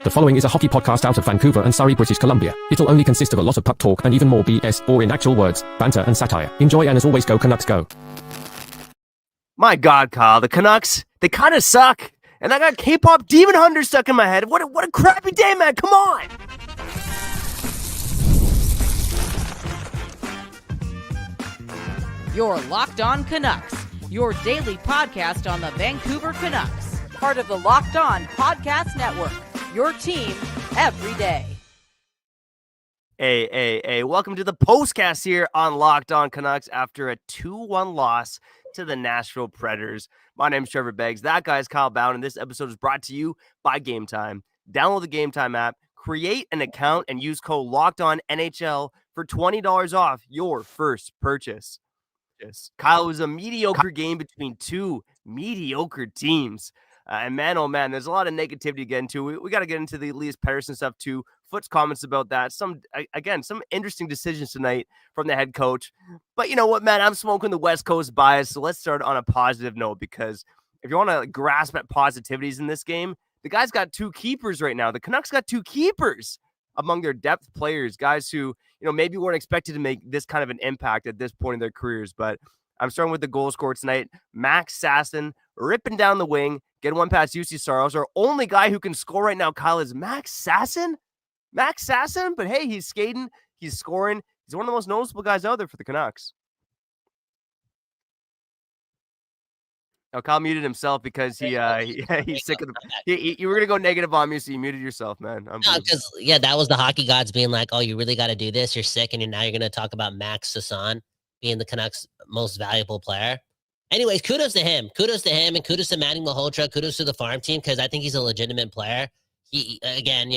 The following is a hockey podcast out of Vancouver and Surrey, British Columbia. It'll only consist of a lot of puck talk and even more BS, or in actual words, banter and satire. Enjoy, and as always, go Canucks go. My God, Kyle, the Canucks, they kind of suck. And I got K-pop Demon Hunter stuck in my head. What a crappy day, man. Come on. You're Locked On Canucks, your daily podcast on the Vancouver Canucks. Part of the Locked On Podcast Network, your team every day. Hey, welcome to the POSTCAST here on Locked On Canucks after a 2-1 loss to the Nashville Predators. My name is Trevor Beggs. That guy's Kyle Bound, and this episode is brought to you by Gametime. Download the Gametime app, create an account, and use code LOCKEDONNHL for $20 off your first purchase. Kyle, was a mediocre game between two mediocre teams. And man, oh man, there's a lot of negativity to get into. We got to get into the Elias Pettersson stuff too. Foot's comments about that. Some interesting decisions tonight from the head coach. But you know what, man? I'm smoking the West Coast bias. So let's start on a positive note, because if you want to grasp at positivities in this game, the guy's got two keepers right now. The Canucks got two keepers among their depth players, guys who, maybe weren't expected to make this kind of an impact at this point in their careers. But I'm starting with the goal scorer tonight. Max Sasson ripping down the wing, getting one past UC Saros. Our only guy who can score right now, Kyle, is Max Sasson. Max Sasson, but hey, he's skating, he's scoring. He's one of the most noticeable guys out there for the Canucks. Now, Kyle muted himself because he's sick of the. You were gonna go negative on me, so you muted yourself, man. No, because that was the hockey gods being like, "Oh, you really got to do this. You're sick, and now you're gonna talk about Max Sasson being the Canucks' most valuable player." Anyways, kudos to him, and kudos to Manny Malhotra, kudos to the farm team, because I think he's a legitimate player. He again,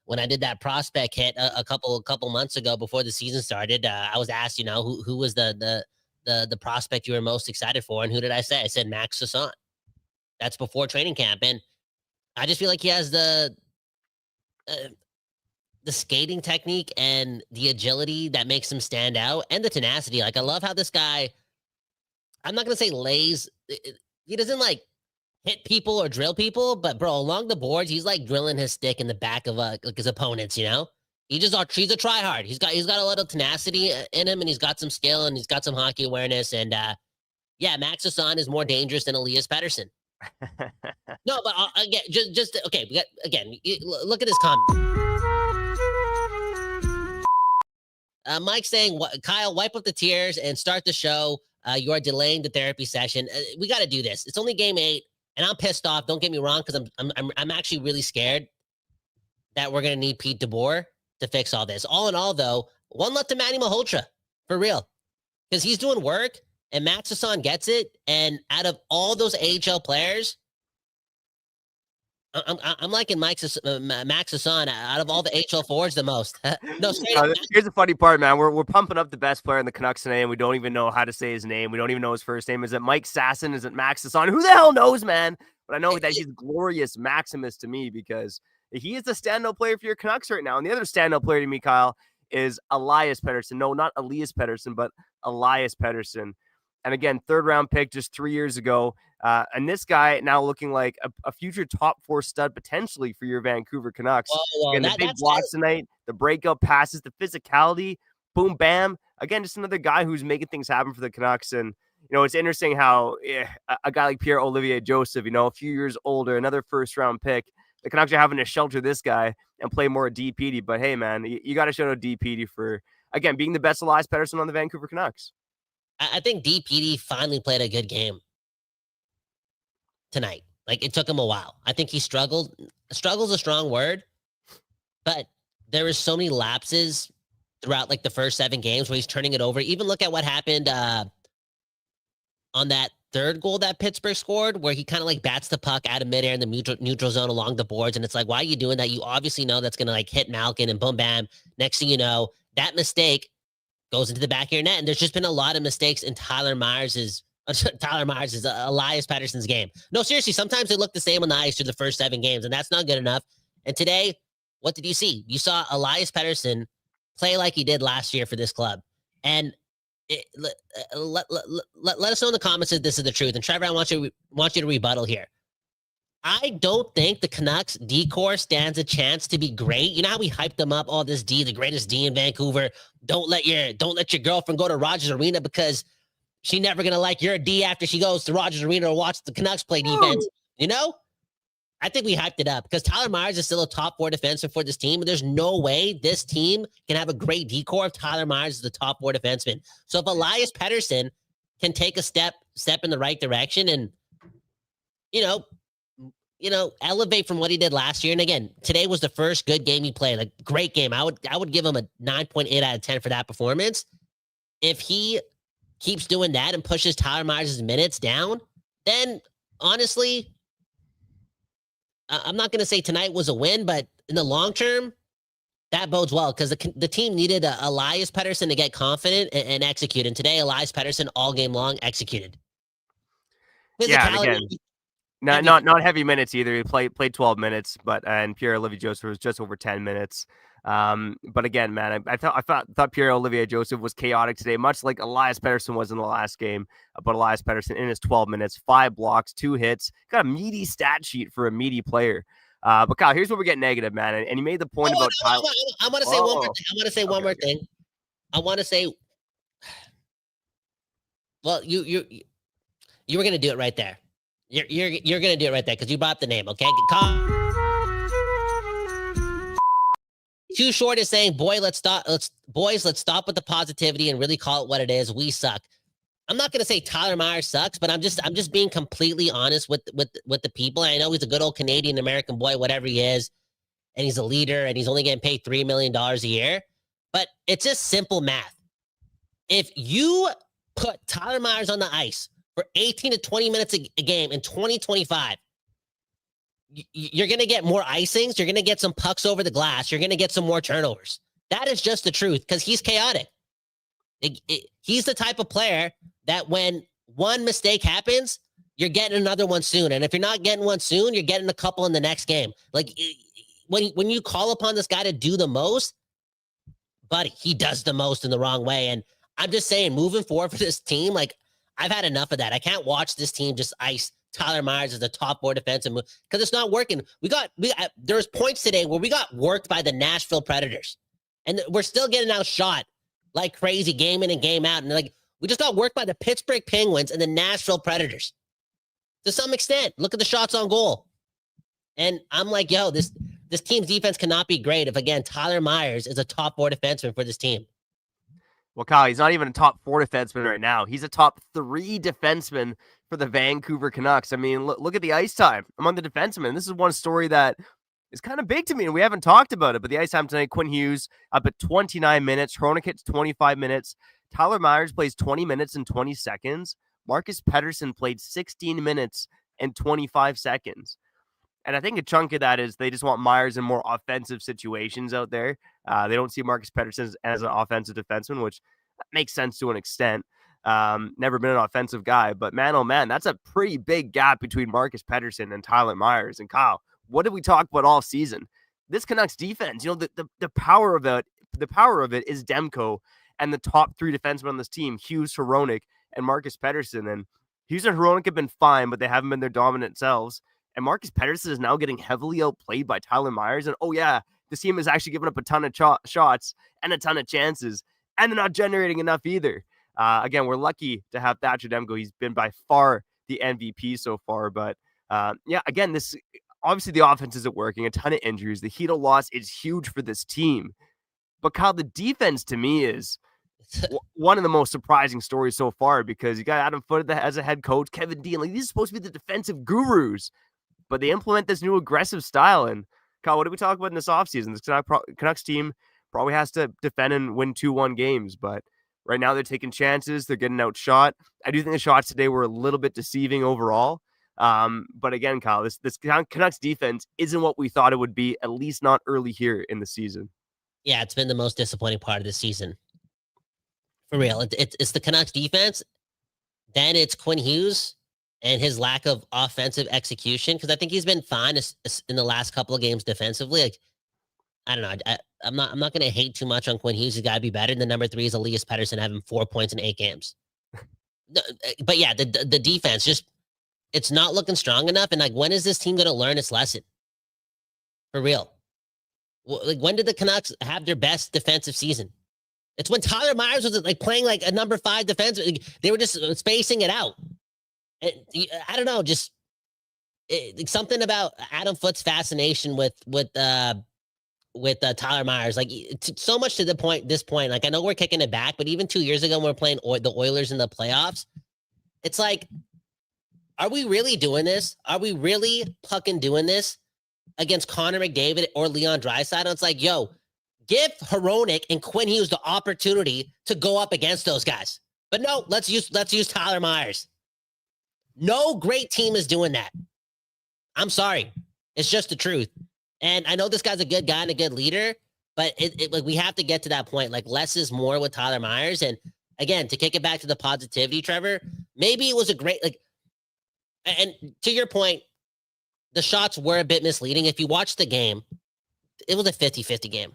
when I did that prospect hit a couple months ago before the season started, I was asked, who was the prospect you were most excited for, and who did I say? I said Max Sasson. That's before training camp, and I just feel like he has the skating technique and the agility that makes him stand out, and the tenacity. Like, I love how this guy, I'm not gonna say lays. He doesn't like hit people or drill people, but bro, along the boards, he's like drilling his stick in the back of his opponents. He's a try hard. He's got a little tenacity in him, and he's got some skill, and he's got some hockey awareness. And Max Sasson is more dangerous than Elias Pettersson. No, but again, okay. Look at his comment. Mike saying, "Kyle, wipe up the tears and start the show. You are delaying the therapy session. We got to do this. It's only game 8, and I'm pissed off. Don't get me wrong, because I'm actually really scared that we're gonna need Pete DeBoer to fix all this. All in all, though, one left to Manny Malhotra, for real, because he's doing work, and Max Sasson gets it. And out of all those AHL players, I'm liking Max Sasson out of all the AHL forwards the most. No, here's the funny part, man. We're pumping up the best player in the Canucks today, and we don't even know how to say his name. We don't even know his first name. Is it Mike Sasson? Is it Max Sasson? Who the hell knows, man? But I know that he's glorious Maximus to me, because he is a standout player for your Canucks right now. And the other standout player to me, Kyle, is Elias Pettersson. No, not Elias Pettersson, but Elias Pettersson. And again, 3rd-round pick just 3 years ago. And this guy now looking like a future top 4 stud potentially for your Vancouver Canucks. Again, the big blocks tonight, the breakout passes, the physicality, boom, bam. Again, just another guy who's making things happen for the Canucks. And, it's interesting how a guy like Pierre-Olivier Joseph, a few years older, another 1st-round pick, the Canucks are having to shelter this guy and play more DPD. But hey, man, you got to show no DPD for, again, being the best Elias Pettersson on the Vancouver Canucks. I think DPD finally played a good game tonight. Like, it took him a while. I think he struggled. Struggle's a strong word, but there was so many lapses throughout like the first 7 games where he's turning it over. Even look at what happened on that 3rd goal that Pittsburgh scored, where he kind of like bats the puck out of midair in the neutral zone along the boards. And it's like, why are you doing that? You obviously know that's going to like hit Malkin, and boom, bam. Next thing you know, that mistake goes into the back of your net. And there's just been a lot of mistakes in Tyler Myers' Elias Pettersson's game. No, seriously, sometimes they look the same on the ice through the first 7 games, and that's not good enough. And today, what did you see? You saw Elias Pettersson play like he did last year for this club. And let us know in the comments if this is the truth. And Trevor, I want you to rebuttal here. I don't think the Canucks D-core stands a chance to be great. You know how we hyped them up? Oh, this D, the greatest D in Vancouver. Don't let your girlfriend go to Rogers Arena because she's never gonna like your D after she goes to Rogers Arena or watch the Canucks play defense. You know? I think we hyped it up because Tyler Myers is still a top 4 defenseman for this team. And there's no way this team can have a great D-core if Tyler Myers is the top 4 defenseman. So if Elias Pettersson can take a step in the right direction and, elevate from what he did last year. And again, today was the first good game he played, like great game. I would give him a 9.8 out of 10 for that performance. If he keeps doing that and pushes Tyler Myers' minutes down, then honestly, I'm not going to say tonight was a win, but in the long term, that bodes well because the team needed Elias Pettersson to get confident and execute. And today, Elias Pettersson all game long executed. Yeah, again, not heavy minutes either. He played 12 minutes, and Pierre-Olivier Joseph was just over 10 minutes. But again, man, I thought Pierre-Olivier Joseph was chaotic today, much like Elias Pettersson was in the last game. But Elias Pettersson in his 12 minutes, 5 blocks, 2 hits, got a meaty stat sheet for a meaty player. But Kyle, here's where we get negative, man. And you made the point about Tyler. I want to say one more thing. I want to say one more thing. I want to say, well, you were gonna do it right there. You're gonna do it right there because you brought up the name. Okay. Too short is saying, let's stop with the positivity and really call it what it is. We suck. I'm not gonna say Tyler Myers sucks, but I'm just being completely honest with the people. I know he's a good old Canadian American boy, whatever he is, and he's a leader, and he's only getting paid $3 million a year. But it's just simple math. If you put Tyler Myers on the ice for 18 to 20 minutes a game in 2025, you're going to get more icings. You're going to get some pucks over the glass. You're going to get some more turnovers. That is just the truth because he's chaotic. He's the type of player that when one mistake happens, you're getting another one soon. And if you're not getting one soon, you're getting a couple in the next game. Like when you call upon this guy to do the most, buddy, he does the most in the wrong way. And I'm just saying, moving forward for this team, like I've had enough of that. I can't watch this team just ice Tyler Myers as the top 4 defensive because it's not working. There's points today where we got worked by the Nashville Predators, and we're still getting outshot like crazy game in and game out. And like we just got worked by the Pittsburgh Penguins and the Nashville Predators to some extent. Look at the shots on goal, and I'm like, yo, this team's defense cannot be great if again Tyler Myers is a top 4 defenseman for this team. Well, Kyle, he's not even a top 4 defenseman right now. He's a top 3 defenseman for the Vancouver Canucks. I mean, look at the ice time among the defensemen. This is one story that is kind of big to me, and we haven't talked about it. But the ice time tonight, Quinn Hughes up at 29 minutes. Hronek hits 25 minutes. Tyler Myers plays 20 minutes and 20 seconds. Marcus Pettersson played 16 minutes and 25 seconds. And I think a chunk of that is they just want Myers in more offensive situations out there. They don't see Marcus Pettersson as an offensive defenseman, which makes sense to an extent. Never been an offensive guy, but man, oh man, that's a pretty big gap between Marcus Pettersson and Tyler Myers. And Kyle, what did we talk about all season? This Canucks defense, the power of it is Demko and the top 3 defensemen on this team, Hughes, Hronek, and Marcus Pettersson. And Hughes and Hronek have been fine, but they haven't been their dominant selves. And Marcus Pettersson is now getting heavily outplayed by Tyler Myers. And oh yeah, this team is actually giving up a ton of shots and a ton of chances, and they're not generating enough either. Again, we're lucky to have Thatcher Demko. He's been by far the MVP so far. But again, this obviously the offense isn't working. A ton of injuries. The Hedo loss is huge for this team. But Kyle, the defense to me is one of the most surprising stories so far because you got Adam Foote as a head coach, Kevin Dean. Like these are supposed to be the defensive gurus, but they implement this new aggressive style. And Kyle, what did we talk about in this offseason? This Canucks team probably has to defend and win 2-1 games, but right now they're taking chances. They're getting outshot. I do think the shots today were a little bit deceiving overall. But again, Kyle, this Canucks defense isn't what we thought it would be, at least not early here in the season. Yeah, it's been the most disappointing part of the season. For real. It's the Canucks defense. Then it's Quinn Hughes and his lack of offensive execution. Because I think he's been fine in the last couple of games defensively. Like, I don't know. I'm not going to hate too much on Quinn Hughes. He's got to be better. And the number 3 is Elias Pettersson having 4 points in 8 games. But yeah, the defense just it's not looking strong enough. And like, when is this team going to learn its lesson? For real. Like, when did the Canucks have their best defensive season? It's when Tyler Myers was like playing like a number 5 defense. They were just spacing it out. I don't know, just something about Adam Foote's fascination with Tyler Myers, like so much to this point. Like, I know we're kicking it back, but even 2 years ago when we were playing the Oilers in the playoffs, it's like, are we really doing this? Are we really fucking doing this against Connor McDavid or Leon Draisaitl? It's like, yo, give Hronek and Quinn Hughes the opportunity to go up against those guys. But no, let's use Tyler Myers. No great team is doing that. I'm sorry. It's just the truth. And I know this guy's a good guy and a good leader, but like, we have to get to that point. Like, less is more with Tyler Myers. And again, to kick it back to the positivity, Trevor, maybe it was a great, like, and to your point, the shots were a bit misleading. If you watch the game, it was a 50-50 game.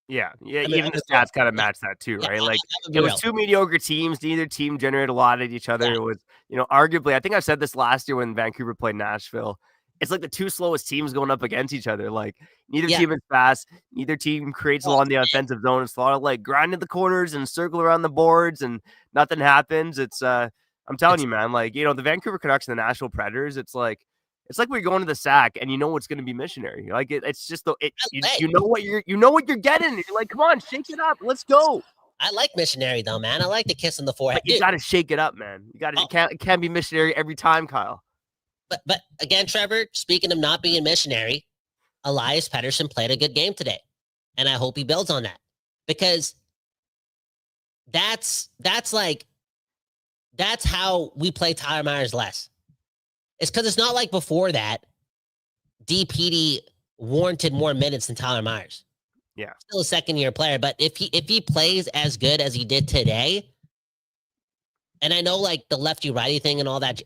Yeah. I mean, Even the stats kind of match that too, right? Like, it was 2 mediocre teams. Neither team generated a lot at each other. Yeah. It was, arguably, I think I said this last year when Vancouver played Nashville. It's like the 2 slowest teams going up against each other. Like, neither team is fast. Neither team creates along the offensive zone. It's a lot of like grinding the corners and circle around the boards, and nothing happens. It's I'm telling you, man. Like, the Vancouver Canucks and the Nashville Predators. It's like we're going to the sack, and it's going to be missionary. Like, it's just you know what you're getting. You're like, come on, shake it up, let's go. I like missionary though, man. I like the kiss on the forehead. But you got to shake it up, man. You got to. It can't be missionary every time, Kyle. But again, Trevor, speaking of not being missionary, Elias Pettersson played a good game today, and I hope he builds on that, because that's how we play Tyler Myers less. It's because it's not like before that DPD warranted more minutes than Tyler Myers. Yeah, still a second-year player, but if he plays as good as he did today, and I know like the lefty-righty thing and all that,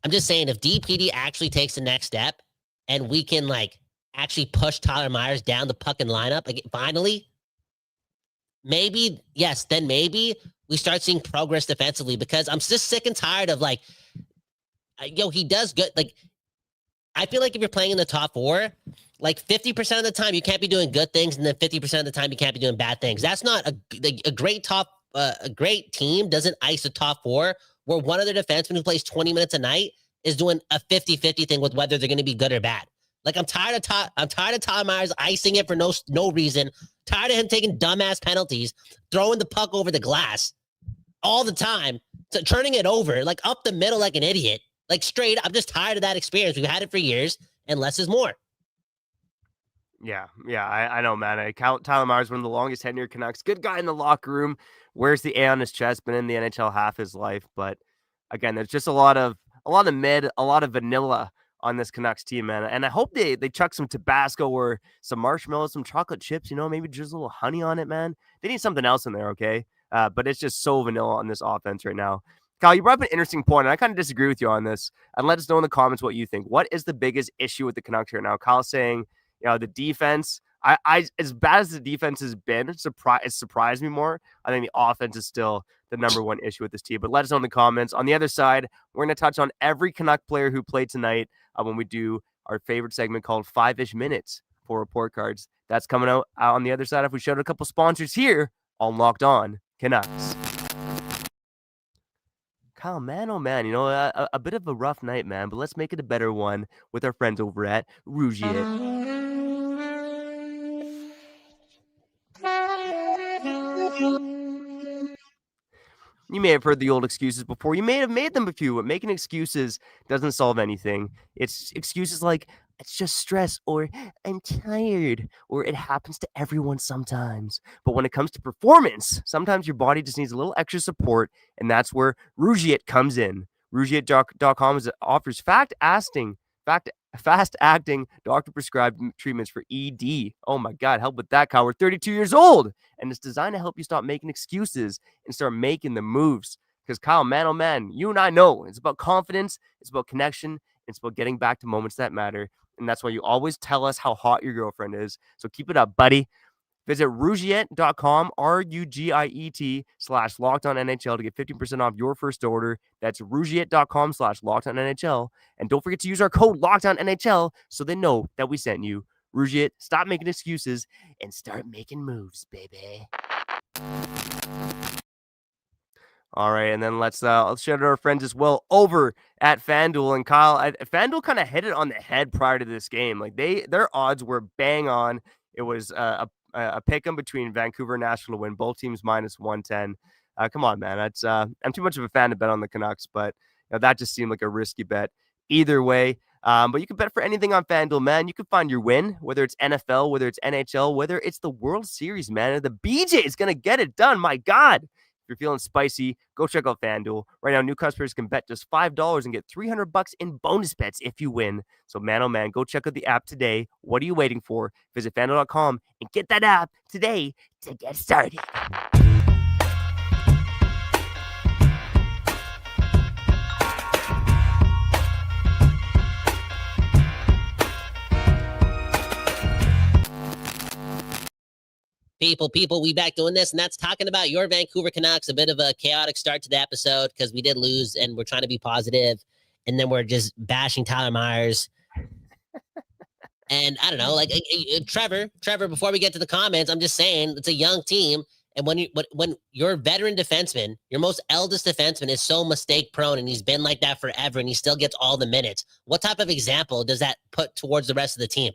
I'm just saying, if DPD actually takes the next step and we can like actually push Tyler Myers down the pucking lineup, like, finally, maybe we start seeing progress defensively, because I'm just sick and tired of like, he does good. Like, I feel like if you're playing in the top 4, like 50% of the time you can't be doing good things, and then 50% of the time you can't be doing bad things. That's not a great a great team doesn't ice the top 4 where one of their defensemen who plays 20 minutes a night is doing a 50-50 thing with whether they're going to be good or bad. Like, I'm tired of Tyler Myers icing it for no reason. Tired of him taking dumbass penalties, throwing the puck over the glass all the time, turning it over like up the middle like an idiot. Like, straight, I'm just tired of that experience. We've had it for years, and less is more. Yeah, I know, man. Tyler Myers, one of the longest tenured Canucks. Good guy in the locker room. Wears the A on his chest. Been in the NHL half his life. But again, there's just a lot of mid, a lot of vanilla on this Canucks team, man. And I hope they chuck some Tabasco or some marshmallows, some chocolate chips. Maybe just a little honey on it, man. They need something else in there, okay? But it's just so vanilla on this offense right now. Kyle, you brought up an interesting point, and I kind of disagree with you on this. And let us know in the comments what you think. What is the biggest issue with the Canucks right now? Kyle's saying, the defense. I as bad as the defense has been, it surprised me more. I think the offense is still the number one issue with this team. But let us know in the comments. On the other side, we're going to touch on every Canuck player who played tonight when we do our favorite segment called 5-ish Minutes for Report Cards. That's coming out on the other side if we showed a couple sponsors here on Locked On Canucks. Kyle, man, oh man, a bit of a rough night, man, but let's make it a better one with our friends over at Rougier. You may have heard the old excuses before. You may have made them before, but making excuses doesn't solve anything. It's excuses like, it's just stress, or I'm tired, or it happens to everyone sometimes. But when it comes to performance, sometimes your body just needs a little extra support, and that's where Rougier comes in. Rougier.com offers fast-acting, doctor-prescribed treatments for ED. Oh my God, help with that, Kyle. We're 32 years old, and it's designed to help you stop making excuses and start making the moves. Because Kyle, man, oh man, you and I know it's about confidence, it's about connection, it's about getting back to moments that matter. And that's why you always tell us how hot your girlfriend is. So keep it up, buddy. Visit Rugiet.com, RUGIET/LockedOnNHL to get 15% off your first order. That's Rugiet.com/LockedOnNHL. And don't forget to use our code LockedOnNHL so they know that we sent you. Rugiet, stop making excuses and start making moves, baby. All right, and then let's shout out our friends as well over at FanDuel. And Kyle, FanDuel kind of hit it on the head prior to this game. Like their odds were bang on. It was a pick 'em between Vancouver and Nashville to win. Both teams minus 110. Come on, man. That's I'm too much of a fan to bet on the Canucks, but that just seemed like a risky bet either way. But you can bet for anything on FanDuel, man. You can find your win, whether it's NFL, whether it's NHL, whether it's the World Series, man. The BJ is gonna get it done. My God. If you're feeling spicy, go check out FanDuel. Right now, new customers can bet just $5 and get $300 in bonus bets if you win. So, man, oh man, go check out the app today. What are you waiting for? Visit FanDuel.com and get that app today to get started. People, we back doing this, and that's talking about your Vancouver Canucks. A bit of a chaotic start to the episode because we did lose, and we're trying to be positive, and then we're just bashing Tyler Myers. And I don't know, like Trevor. Before we get to the comments, I'm just saying it's a young team, and when your veteran defenseman, your most eldest defenseman, is so mistake prone, and he's been like that forever, and he still gets all the minutes. What type of example does that put towards the rest of the team?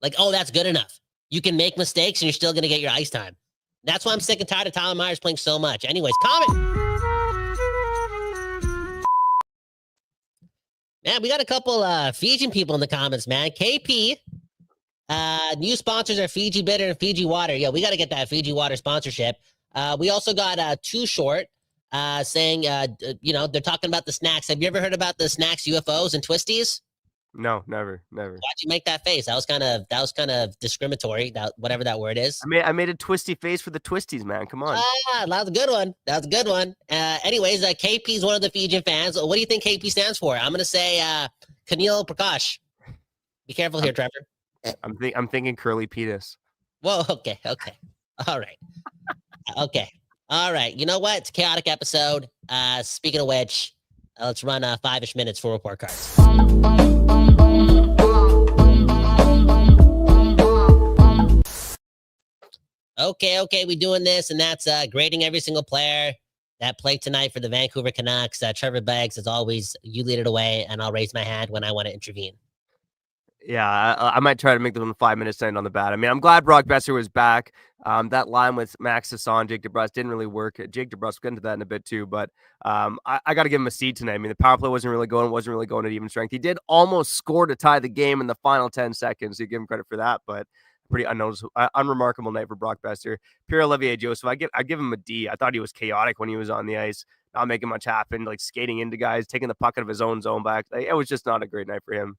Like, oh, that's good enough. You can make mistakes and you're still going to get your ice time. That's why I'm sick and tired of Tyler Myers playing so much. Anyways, comment. Man, we got a couple Fijian people in the comments, man. KP, new sponsors are Fiji Bitter and Fiji Water. Yeah, we got to get that Fiji Water sponsorship. We also got Too Short saying, they're talking about the snacks. Have you ever heard about the snacks, UFOs, and Twisties? No, never. Why'd you make that face? That was kind of discriminatory. Whatever that word is. I made a twisty face for the Twisties, man. Come on. That was a good one. Anyways, KP is one of the Fijian fans. What do you think KP stands for? I'm gonna say Kanil Prakash. Be careful here, Trevor. I'm thinking curly penis. Whoa. Okay. All right. Okay. All right. You know what? It's a chaotic episode. Speaking of which, let's run 5-ish minutes for report cards. Okay, we doing this, and that's grading every single player that played tonight for the Vancouver Canucks. Trevor Beggs, as always, you lead it away, and I'll raise my hand when I want to intervene. Yeah, I might try to make them 5 minutes end on the bat. I mean, I'm glad Brock Besser was back. That line with Max Sasson, Jake DeBrusk didn't really work. Jake DeBrusk, we'll get into that in a bit too, but I got to give him a C tonight. I mean, the power play wasn't really going at even strength. He did almost score to tie the game in the final 10 seconds. So you give him credit for that, but pretty unremarkable night for Brock Besser. Pierre-Olivier Joseph, I give him a D. I thought he was chaotic when he was on the ice, not making much happen, like skating into guys, taking the puck out of his own zone back. Like, it was just not a great night for him.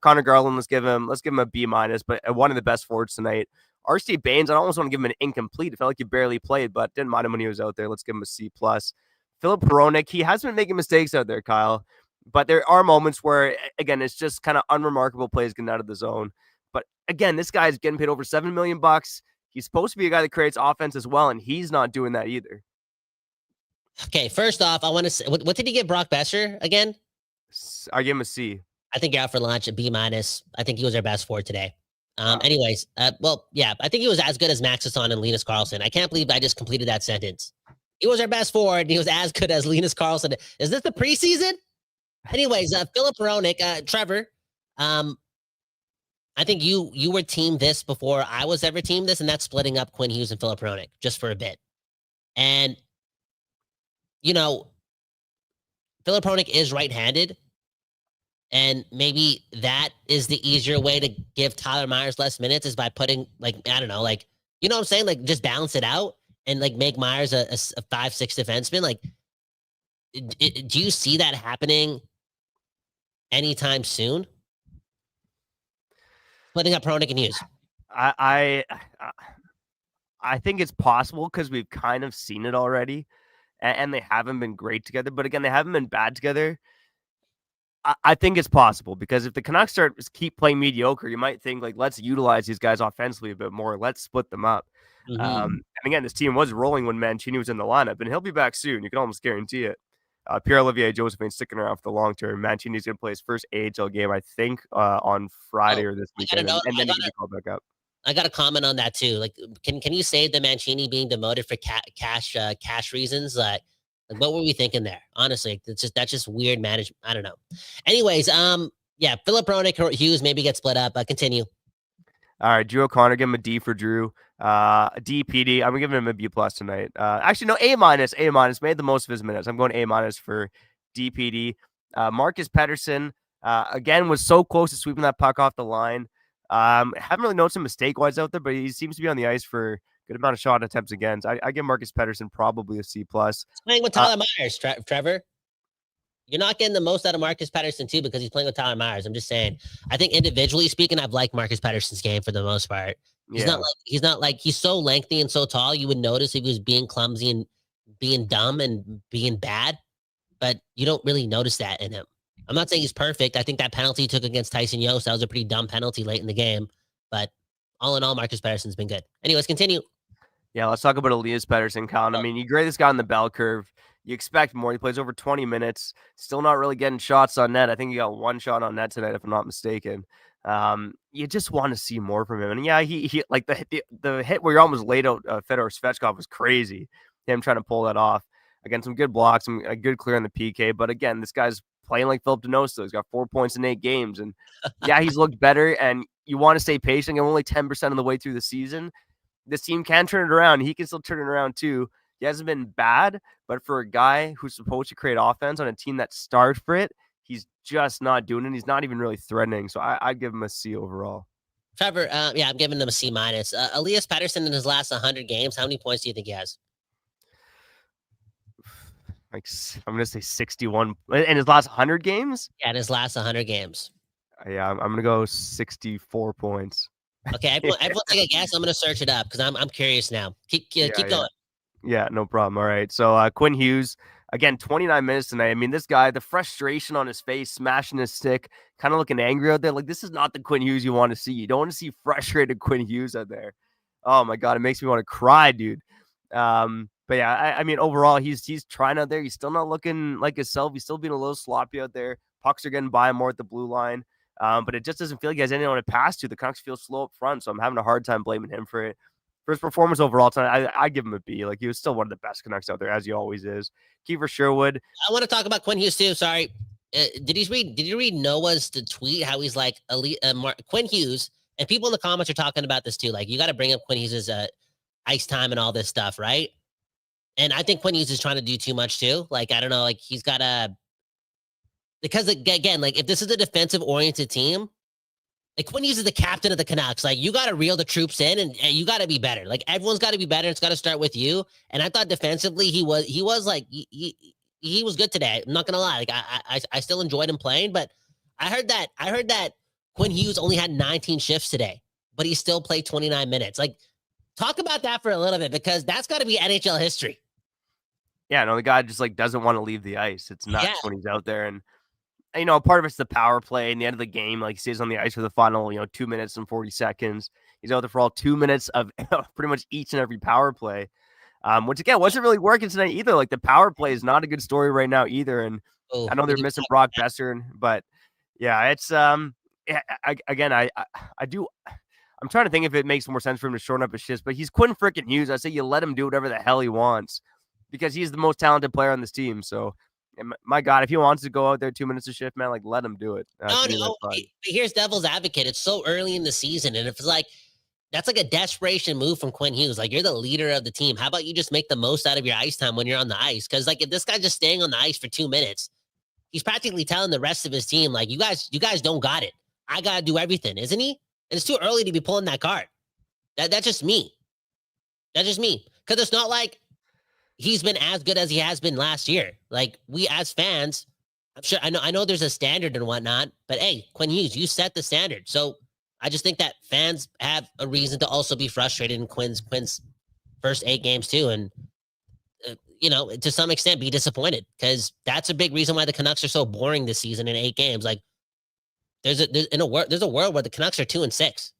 Connor Garland, let's give him a B-, but one of the best forwards tonight. RC Baines, I almost want to give him an incomplete. It felt like he barely played, but didn't mind him when he was out there. Let's give him a C+. Philip Hronek, he has been making mistakes out there, Kyle, but there are moments where, again, it's just kind of unremarkable plays getting out of the zone. But again, this guy's getting paid over $7 million. He's supposed to be a guy that creates offense as well, and he's not doing that either. Okay, first off, I want to say, what did he give Brock Besser again? I give him a C. I think you're out for lunch, a B-. I think he was our best forward today. Anyways, I think he was as good as Max Sasson and Linus Karlsson. I can't believe I just completed that sentence. He was our best forward, and he was as good as Linus Karlsson. Is this the preseason? Anyways, Philip Hronek, Trevor, I think you were team this before I was ever team this, and that's splitting up Quinn Hughes and Philip Hronek just for a bit. And, Philip Hronek is right-handed, and maybe that is the easier way to give Tyler Myers less minutes is by putting, what I'm saying? Just balance it out and, make Myers a 5-6 defenseman. Do you see that happening anytime soon? Splitting up Hronek and Hughes. I think it's possible because we've kind of seen it already, and they haven't been great together. But again, they haven't been bad together. I think it's possible because if the Canucks keep playing mediocre, you might think let's utilize these guys offensively a bit more. Let's split them up. And again, this team was rolling when Mancini was in the lineup, and he'll be back soon. You can almost guarantee it. Pierre-Olivier Josephine sticking around for the long term. Mancini's going to play his first AHL game, I think, on Friday or this weekend, and then he can be called back up. I got to comment on that too. Like, can you say the Mancini being demoted for cash reasons? Like, what were we thinking there? Honestly, that's just weird management. I don't know. Anyways, yeah, Philip Roenick, Hughes maybe get split up. Continue. All right, Drew O'Connor, give him a D for Drew. D, PD. I'm giving him a B plus tonight. Actually, no, A minus. Made the most of his minutes. I'm going A minus for DPD. Marcus Pettersson, again, was so close to sweeping that puck off the line. Haven't really noticed him mistake-wise out there, but he seems to be on the ice for a good amount of shot attempts again. So I give Marcus Pettersson probably a C plus. Playing with Tyler Myers, Trevor. You're not getting the most out of Marcus Pettersson too because he's playing with Tyler Myers. I'm just saying. I think individually speaking, I've liked Marcus Pettersson's game for the most part. He's not like he's so lengthy and so tall. You would notice if he was being clumsy and being dumb and being bad, but you don't really notice that in him. I'm not saying he's perfect. I think that penalty he took against Tyson Yost, that was a pretty dumb penalty late in the game. But all in all, Marcus Pettersson's been good. Anyways, continue. Yeah, let's talk about Elias Pettersson, Colin. I mean, you grade this guy on the bell curve. You expect more. He plays over 20 minutes. Still not really getting shots on net. I think he got one shot on net tonight, if I'm not mistaken. You just want to see more from him. And yeah, he like the hit where you're almost laid out Fedor Svechkov was crazy. Him trying to pull that off. Again, some good blocks, a good clear on the PK. But again, this guy's playing like Philip Donoso. He's got 4 points in 8 games. And yeah, he's looked better. And you want to stay patient. I'm only 10% of the way through the season. This team can turn it around. He can still turn it around too. He hasn't been bad, but for a guy who's supposed to create offense on a team that starved for it, he's just not doing it. He's not even really threatening. So I'd give him a C overall. Trevor, yeah, I'm giving him a C minus. Elias Pettersson in his last 100 games, how many points do you think he has? Like, I'm going to say 61 in his last 100 games? Yeah, in his last 100 games. Yeah, I'm going to go 64 points. Okay, everyone take a guess. I'm going to search it up because I'm curious now. Keep going. Yeah, no problem. All right. So Quinn Hughes, again, 29 minutes tonight. I mean, this guy, the frustration on his face, smashing his stick, kind of looking angry out there. Like, this is not the Quinn Hughes you want to see. You don't want to see frustrated Quinn Hughes out there. Oh, my God. It makes me want to cry, dude. But yeah, I mean, overall, he's trying out there. He's still not looking like himself. He's still being a little sloppy out there. Pucks are getting by more at the blue line. But it just doesn't feel like he has anyone to pass to. The Canucks feel slow up front, so I'm having a hard time blaming him for it. For his performance overall tonight, I give him a B. Like, he was still one of the best Canucks out there, as he always is. Kiefer Sherwood. I want to talk about Quinn Hughes too. Sorry, did you read Noah's the tweet? How he's like Quinn Hughes, and people in the comments are talking about this too. Like, you got to bring up Quinn Hughes' ice time and all this stuff, right? And I think Quinn Hughes is trying to do too much too. Like, I don't know, like he's got to. Because again, like if this is a defensive oriented team, like Quinn Hughes is the captain of the Canucks. Like, you got to reel the troops in and you got to be better. Like, everyone's got to be better. It's got to start with you. And I thought defensively, he was like, he was good today. I'm not going to lie. Like, I still enjoyed him playing, but I heard that Quinn Hughes only had 19 shifts today, but he still played 29 minutes. Like, talk about that for a little bit, because that's got to be NHL history. Yeah, no, the guy just like doesn't want to leave the ice. It's nuts when he's out there. And, you know, part of it's the power play in the end of the game. Like, he stays on the ice for the final, 2 minutes and 40 seconds. He's out there for all 2 minutes of pretty much each and every power play, which, again, wasn't really working tonight either. Like, the power play is not a good story right now either. And I know they're missing Brock Besser, but yeah, it's I'm trying to think if it makes more sense for him to shorten up his shifts, but he's Quinn freaking Hughes. I say you let him do whatever the hell he wants, because he's the most talented player on this team. So, my God, if he wants to go out there 2 minutes a shift, man, like, let him do it. No. Here's devil's advocate. It's so early in the season, and if it's like, that's like a desperation move from Quinn Hughes. Like, you're the leader of the team. How about you just make the most out of your ice time when you're on the ice? Because, like, if this guy's just staying on the ice for 2 minutes, he's practically telling the rest of his team, like, you guys don't got it. I got to do everything, isn't he? And it's too early to be pulling that card. That's just me. That's just me. Because it's not like he's been as good as he has been last year. Like, we as fans, I'm sure I know there's a standard and whatnot, but hey, Quinn Hughes, you set the standard. So I just think that fans have a reason to also be frustrated in Quinn's first 8 games too, and to some extent be disappointed, because that's a big reason why the Canucks are so boring this season in 8 games. Like, there's a world where the Canucks are 2-6.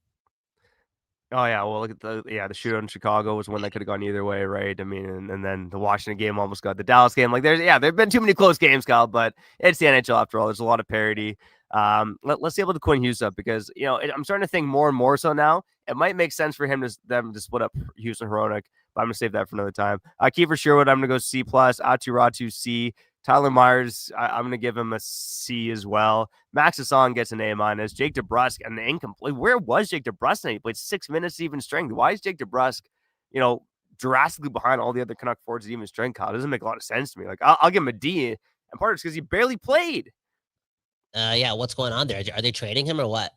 Oh yeah, well look at the shootout in Chicago was one that could have gone either way, right? I mean, and then the Washington game almost got the Dallas game. Like there've been too many close games, Kyle, but it's the NHL after all. There's a lot of parity. Let's see about the Quinn Hughes up because I'm starting to think more and more so now. It might make sense for them to split up Hughes and Hronek, but I'm gonna save that for another time. Kiefer Sherwood, I'm gonna go C+, Atu Ratu C. Tyler Myers, I'm going to give him a C as well. Max Sasson gets an A-. Jake DeBrusk, an incomplete. Where was Jake DeBrusk? He played 6 minutes even strength. Why is Jake DeBrusk, drastically behind all the other Canuck forwards at even strength, Kyle? It doesn't make a lot of sense to me. Like, I'll give him a D, and part of it's because he barely played. Yeah, what's going on there? Are they trading him or what?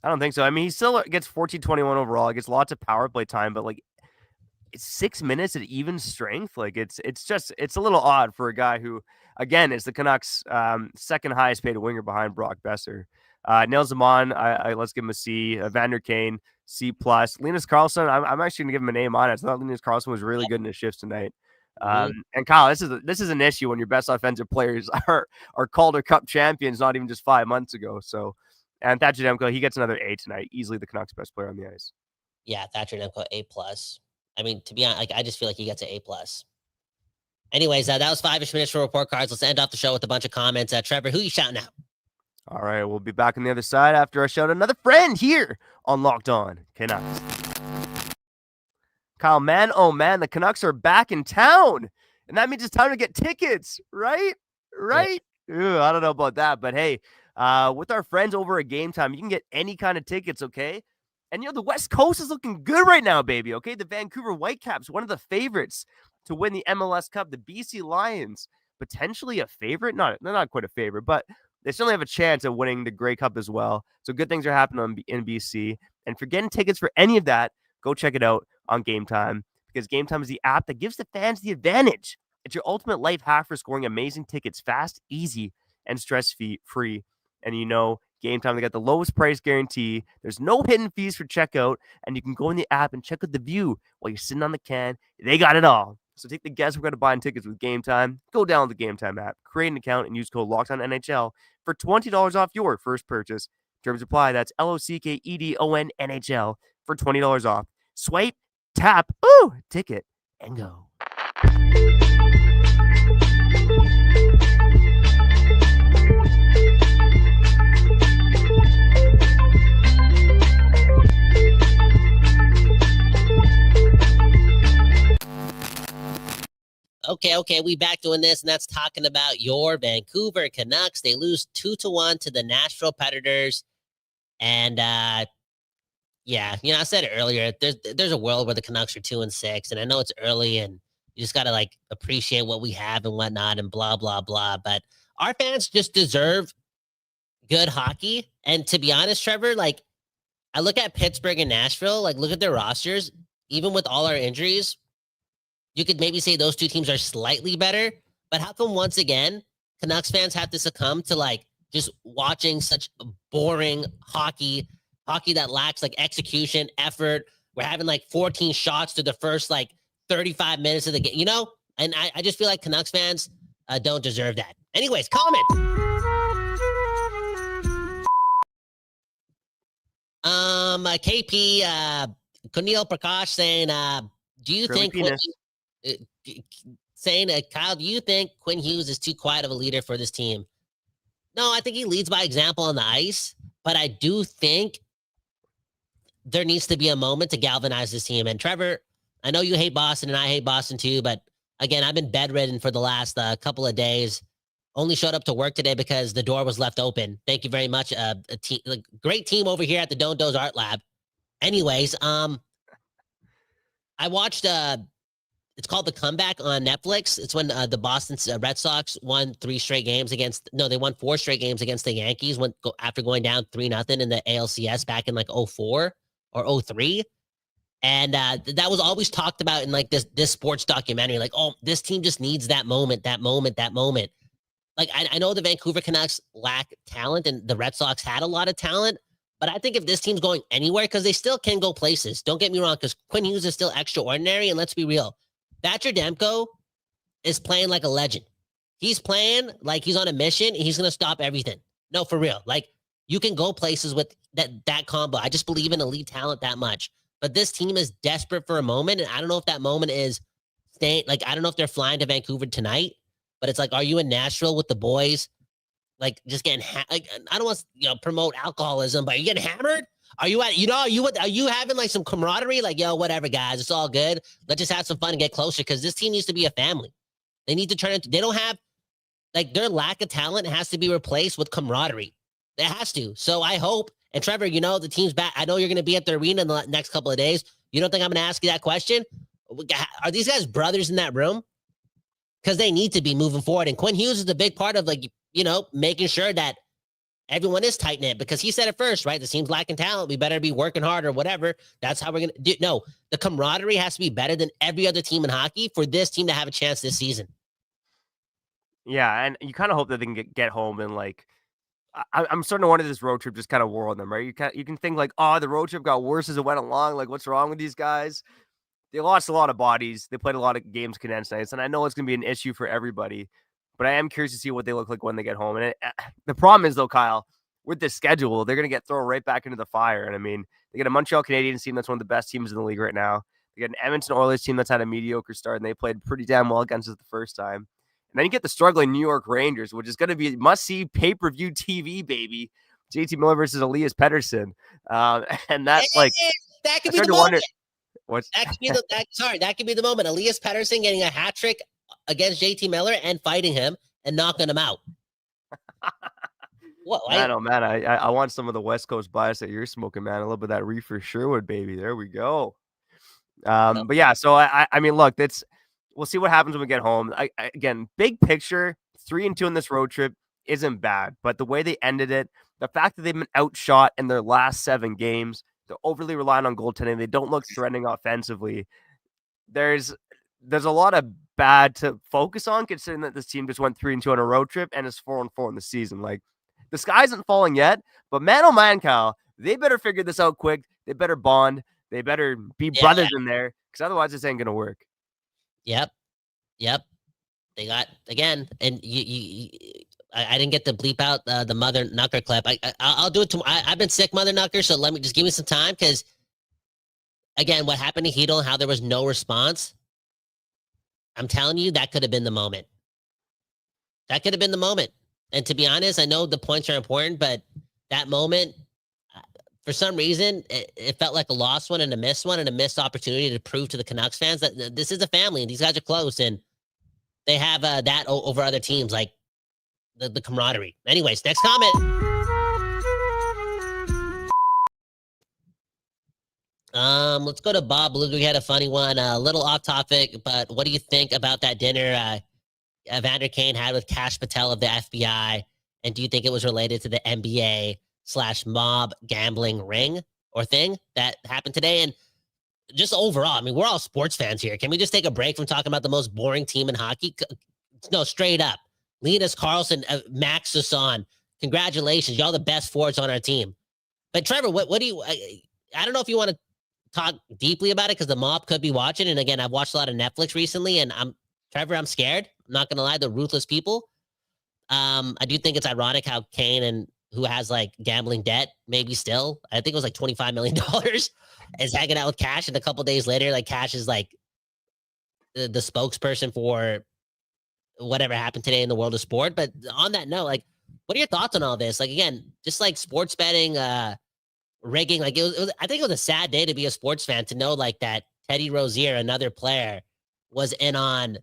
I don't think so. I mean, he still gets 14-21 overall. He gets lots of power play time, but, it's 6 minutes at even strength. Like it's a little odd for a guy who, again, is the Canucks' second highest paid winger behind Brock Besser. Nils Zaman, let's give him a C. Vander Kane, C+. Linus Karlsson, I'm actually gonna give him an A-. I thought Linus Karlsson was really good in his shifts tonight. And Kyle, this is an issue when your best offensive players are Calder Cup champions not even just 5 months ago. So, and Thatcher Demko, he gets another A tonight. Easily the Canucks' best player on the ice. Yeah, Thatcher Demko, A+. I mean, to be honest, I just feel like he gets an A+. Anyways, that was 5-ish minutes for report cards. Let's end off the show with a bunch of comments. Trevor, who you shouting out? All right, we'll be back on the other side after I shout out another friend here on Locked On Canucks. Kyle, man, oh man, the Canucks are back in town, and that means it's time to get tickets, right? Right? Ooh, I don't know about that, but hey, with our friends over at Gametime, you can get any kind of tickets, okay? And, the West Coast is looking good right now, baby, okay? The Vancouver Whitecaps, one of the favorites to win the MLS Cup. The BC Lions, potentially a favorite. They're not quite a favorite, but they certainly have a chance of winning the Grey Cup as well. So good things are happening in BC. And if you're getting tickets for any of that, go check it out on Gametime, because Gametime is the app that gives the fans the advantage. It's your ultimate life hack for scoring amazing tickets fast, easy, and stress-free. And Gametime, they got the lowest price guarantee. There's no hidden fees for checkout, and you can go in the app and check out the view while you're sitting on the can. They got it all. So take the guesswork out of buying tickets with Gametime. Go download the Gametime app, create an account, and use code LOCKEDONNHL for $20 off your first purchase. Terms apply. That's LOCKEDON NHL for $20 off. Swipe, tap, ticket, and go. Okay, we back doing this, and that's talking about your Vancouver Canucks. They lose 2-1 to the Nashville Predators. And I said it earlier, there's a world where the Canucks are 2-6, and I know it's early and you just gotta appreciate what we have and whatnot and blah, blah, blah. But our fans just deserve good hockey. And to be honest, Trevor, I look at Pittsburgh and Nashville, look at their rosters, even with all our injuries. You could maybe say those two teams are slightly better, but how come once again Canucks fans have to succumb to just watching such boring hockey that lacks execution, effort? We're having 14 shots to the first 35 minutes of the game, And I just feel like Canucks fans don't deserve that. Anyways, comment. KP Kunil Prakash saying, do you think Kyle, do you think Quinn Hughes is too quiet of a leader for this team? No, I think he leads by example on the ice, but I do think there needs to be a moment to galvanize this team. And Trevor, I know you hate Boston and I hate Boston too, but again, I've been bedridden for the last couple of days. Only showed up to work today because the door was left open. Thank you very much. A great team over here at the Don't Doze Art Lab. Anyways, I watched it's called The Comeback on Netflix. It's when the Boston Red Sox won 4 straight games against the Yankees after going down 3-0 in the ALCS back in 04 or 03. And that was always talked about in this sports documentary. This team just needs that moment. I know the Vancouver Canucks lack talent and the Red Sox had a lot of talent, but I think if this team's going anywhere, because they still can go places, don't get me wrong, because Quinn Hughes is still extraordinary, and let's be real, Thatcher Demko is playing like a legend. He's playing like he's on a mission, and he's going to stop everything. No, for real. You can go places with that combo. I just believe in elite talent that much. But this team is desperate for a moment, and I don't know if that moment is staying. Like, I don't know if they're flying to Vancouver tonight, but it's like, are you in Nashville with the boys? Like, just getting like, I don't want to promote alcoholism, but are you getting hammered? Are you at are you having like some camaraderie? Like, yo, whatever, guys, it's all good. Let's just have some fun and get closer, because this team needs to be a family. They need to turn into. They don't have like their lack of talent has to be replaced with camaraderie. It has to. So I hope. And Trevor, the team's back. I know you're going to be at the arena in the next couple of days. You don't think I'm going to ask you that question? Are these guys brothers in that room? Because they need to be moving forward. And Quinn Hughes is a big part of making sure that everyone is tight knit, because he said it first, right? The team's lacking talent. We better be working hard or whatever. That's how we're going to do. No, the camaraderie has to be better than every other team in hockey for this team to have a chance this season. Yeah, and you kind of hope that they can get home and like. I'm starting to wonder this road trip just kind of wore on them, right? You can think like, oh, the road trip got worse as it went along. Like, what's wrong with these guys? They lost a lot of bodies. They played a lot of games condensed nights, and I know it's going to be an issue for everybody. But I am curious to see what they look like when they get home. And the problem is, though, Kyle, with this schedule, they're going to get thrown right back into the fire. And I mean, they get a Montreal Canadiens team that's one of the best teams in the league right now. They get an Edmonton Oilers team that's had a mediocre start, and they played pretty damn well against us the first time. And then you get the struggling New York Rangers, which is going to be must-see pay-per-view TV, baby. JT Miller versus Elias Pettersson. And that's like... That could be the moment. That could be the moment. Elias Pettersson getting a hat trick against JT Miller and fighting him and knocking him out. What? Man, oh man, I want some of the West Coast bias that you're smoking, man. A little bit of that reefer Sherwood, baby. There we go. But yeah, so I mean, look, we'll see what happens when we get home. Again, big picture, 3-2 in this road trip isn't bad, but the way they ended it, the fact that they've been outshot in their last 7 games, they're overly reliant on goaltending. They don't look threatening offensively. There's a lot of bad to focus on, considering that this team just went 3-2 on a road trip and is 4-4 in the season. Like, the sky isn't falling yet, but man, oh man, Kyle, they better figure this out quick. They better bond. They better be brothers in there, because otherwise this ain't gonna work. Yep. They got again, and I didn't get to bleep out the Mother Knucker clip. I'll do it tomorrow. I've been sick, Mother Knucker, so give me some time, because again, what happened to Hedel and how there was no response. I'm telling you, that could have been the moment. That could have been the moment. And to be honest, I know the points are important, but that moment, for some reason, it felt like a lost one and a missed opportunity to prove to the Canucks fans that this is a family and these guys are close, and they have that over other teams, like the camaraderie. Anyways, next comment. Let's go to Bob Luger. He had a funny one, a little off topic, but what do you think about that dinner Evander Kane had with Kash Patel of the FBI? And do you think it was related to the NBA/mob gambling ring or thing that happened today? And just overall, I mean, we're all sports fans here. Can we just take a break from talking about the most boring team in hockey? No, straight up. Linus Karlsson, Max Sasson, congratulations. Y'all the best forwards on our team. But Trevor, what do you, I don't know if you want to talk deeply about it, because the mob could be watching. And again, I've watched a lot of Netflix recently, and Trevor, I'm scared. I'm not going to lie, the ruthless people. I do think it's ironic how Kane, and who has like gambling debt, maybe still, I think it was like $25 million, is hanging out with Kash. And a couple days later, like Kash is like the spokesperson for whatever happened today in the world of sport. But on that note, like, what are your thoughts on all this? Like, again, just like sports betting, rigging, like it was, I think it was a sad day to be a sports fan, to know like that Teddy Rozier, another player, was in on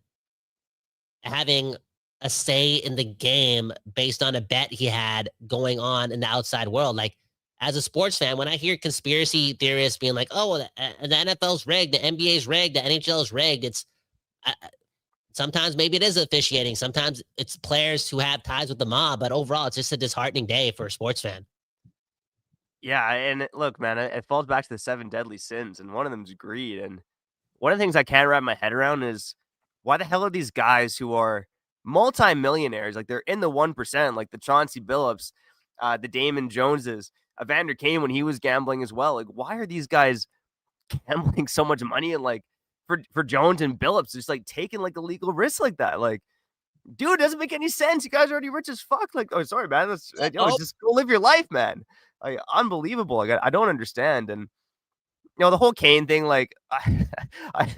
having a say in the game based on a bet he had going on in the outside world. Like, as a sports fan, when I hear conspiracy theorists being like, oh, well, the NFL's rigged, the NBA's rigged, the NHL's rigged, it's sometimes maybe it is officiating. Sometimes it's players who have ties with the mob, but overall it's just a disheartening day for a sports fan. Yeah, and look, man, it falls back to the 7 deadly sins, and one of them is greed. And one of the things I can't wrap my head around is, why the hell are these guys who are multi-millionaires, like they're in the 1%, like the Chauncey Billups, the Damon Joneses, Evander Kane when he was gambling as well. Like, why are these guys gambling so much money? And like for Jones and Billups, just like taking like illegal risks like that. Like, Dude, it doesn't make any sense. You guys are already rich as fuck. Like, oh, sorry, man. Oh. Just go live your life, man. Like, unbelievable. Like, I don't understand. And the whole Kane thing, like, I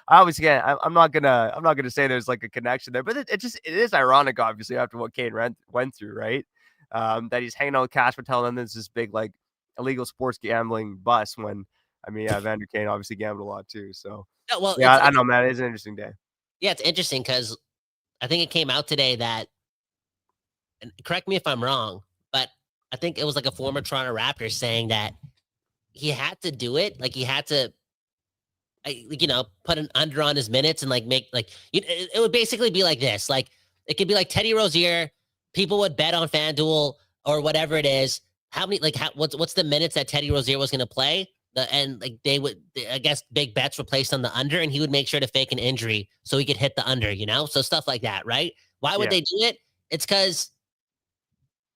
obviously can't. I'm not gonna say there's like a connection there, but it is ironic, obviously, after what Kane went through, right? That he's hanging out with Cash Patel, and then there's this big like illegal sports gambling bust. When Vander Kane obviously gambled a lot too. So I know, man. It's an interesting day. Yeah, it's interesting because I think it came out today that, and correct me if I'm wrong, but I think it was like a former Toronto Raptor saying that he had to do it. Like he had to, put an under on his minutes and like make like, it would basically be like this. Like it could be like Teddy Rozier. People would bet on FanDuel or whatever it is. What's the minutes that Teddy Rozier was going to play? And like I guess big bets were placed on the under, and he would make sure to fake an injury so he could hit the under, so stuff like that, right? Why would they do it? It's because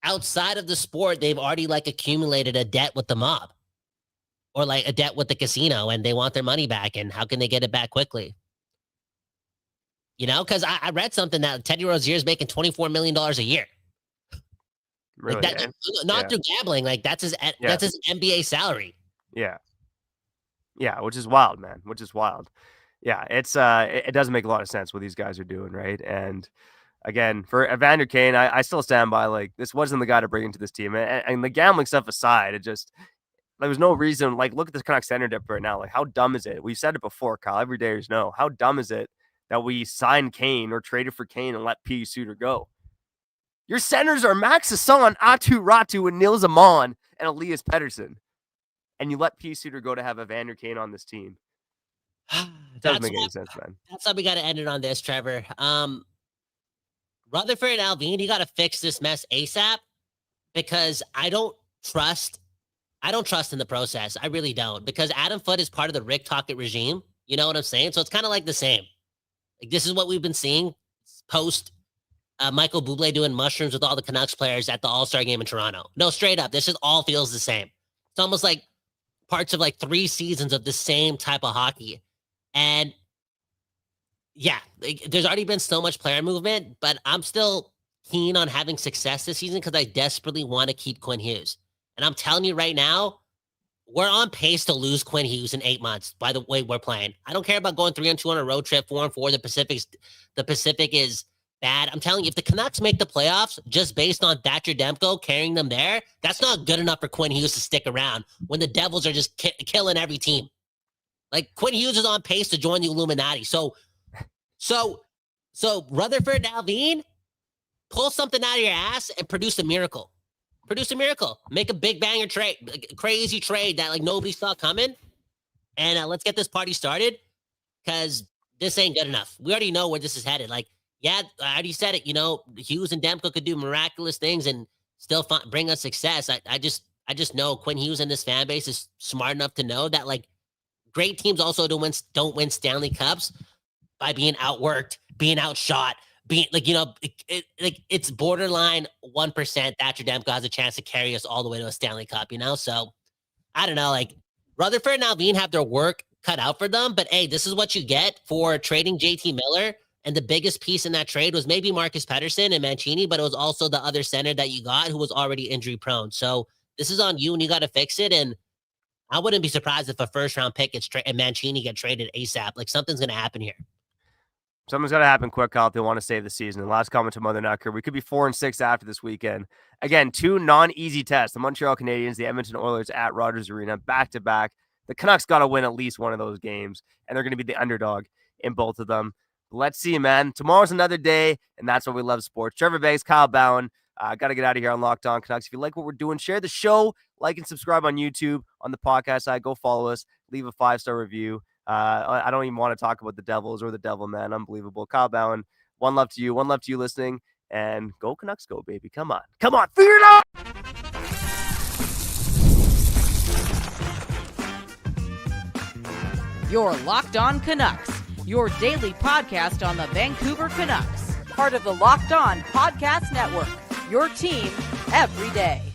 outside of the sport, they've already like accumulated a debt with the mob or like a debt with the casino, and they want their money back. And how can they get it back quickly? Because I read something that Teddy Rozier is making $24 million a year. Really? Like not through gambling. Like that's his NBA salary. Yeah, which is wild, man. Which is wild. Yeah, it's it doesn't make a lot of sense what these guys are doing, right? And again, for Evander Kane, I still stand by like this wasn't the guy to bring into this team. And the gambling stuff aside, it just there was no reason. Like, look at this Canucks center depth right now. Like, how dumb is it? We've said it before, Kyle. Everydayers know how dumb is it that we signed Kane or traded for Kane and let P. Suter go. Your centers are Max Sasson, Atu Ratu, and Nils Amon and Elias Pettersson. And you let P. Suter go to have Evander Kane on this team. It doesn't make any sense, man. That's how we got to end it on this, Trevor. Rutherford and Alvin, you got to fix this mess ASAP because I don't trust in the process. I really don't, because Adam Foote is part of the Rick Tocchet regime. You know what I'm saying? So it's kind of like the same. Like this is what we've been seeing post Michael Bublé doing mushrooms with all the Canucks players at the All-Star game in Toronto. No, straight up. This just all feels the same. It's almost like parts of like 3 seasons of the same type of hockey. And yeah, like, there's already been so much player movement, but I'm still keen on having success this season because I desperately want to keep Quinn Hughes. And I'm telling you right now, we're on pace to lose Quinn Hughes in 8 months by the way we're playing. I don't care about going 3-2 on a road trip, 4-4. The Pacific is bad. I'm telling you, if the Canucks make the playoffs just based on Thatcher Demko carrying them there, that's not good enough for Quinn Hughes to stick around when the Devils are just killing every team. Like Quinn Hughes is on pace to join the Illuminati. So Rutherford and Alvin, pull something out of your ass and produce a miracle. Make a big banger trade, a crazy trade that like nobody saw coming. And let's get this party started because this ain't good enough. We already know where this is headed. Like, yeah, I already said it. Hughes and Demko could do miraculous things and still bring us success. I just know Quinn Hughes and this fan base is smart enough to know that like great teams also don't win Stanley Cups by being outworked, being outshot, being like, it's borderline 1% Thatcher Demko has a chance to carry us all the way to a Stanley Cup, So I don't know, like Rutherford and Alvin have their work cut out for them, but hey, this is what you get for trading JT Miller. And the biggest piece in that trade was maybe Marcus Pettersson and Mancini, but it was also the other center that you got who was already injury prone. So this is on you and you got to fix it. And I wouldn't be surprised if a first round pick and Mancini get traded ASAP. Like something's going to happen here. Something's got to happen quick, Kyle, if they want to save the season. And last comment to Mother Nucker, we could be 4-6 after this weekend. Again, 2 non-easy tests. The Montreal Canadiens, the Edmonton Oilers at Rogers Arena, back-to-back. The Canucks got to win at least one of those games, and they're going to be the underdog in both of them. Let's see, man. Tomorrow's another day, and that's why we love sports. Trevor Beggs, Kyle Bowen. Got to get out of here on Locked On Canucks. If you like what we're doing, share the show, like and subscribe on YouTube, on the podcast side. Go follow us. Leave a 5-star review. I don't even want to talk about the Devils or the Devil Man. Unbelievable. Kyle Bowen, one love to you. One love to you listening. And go Canucks, go, baby. Come on. Figure it out. You're Locked On Canucks, your daily podcast on the Vancouver Canucks, part of the Locked On Podcast Network, your team every day.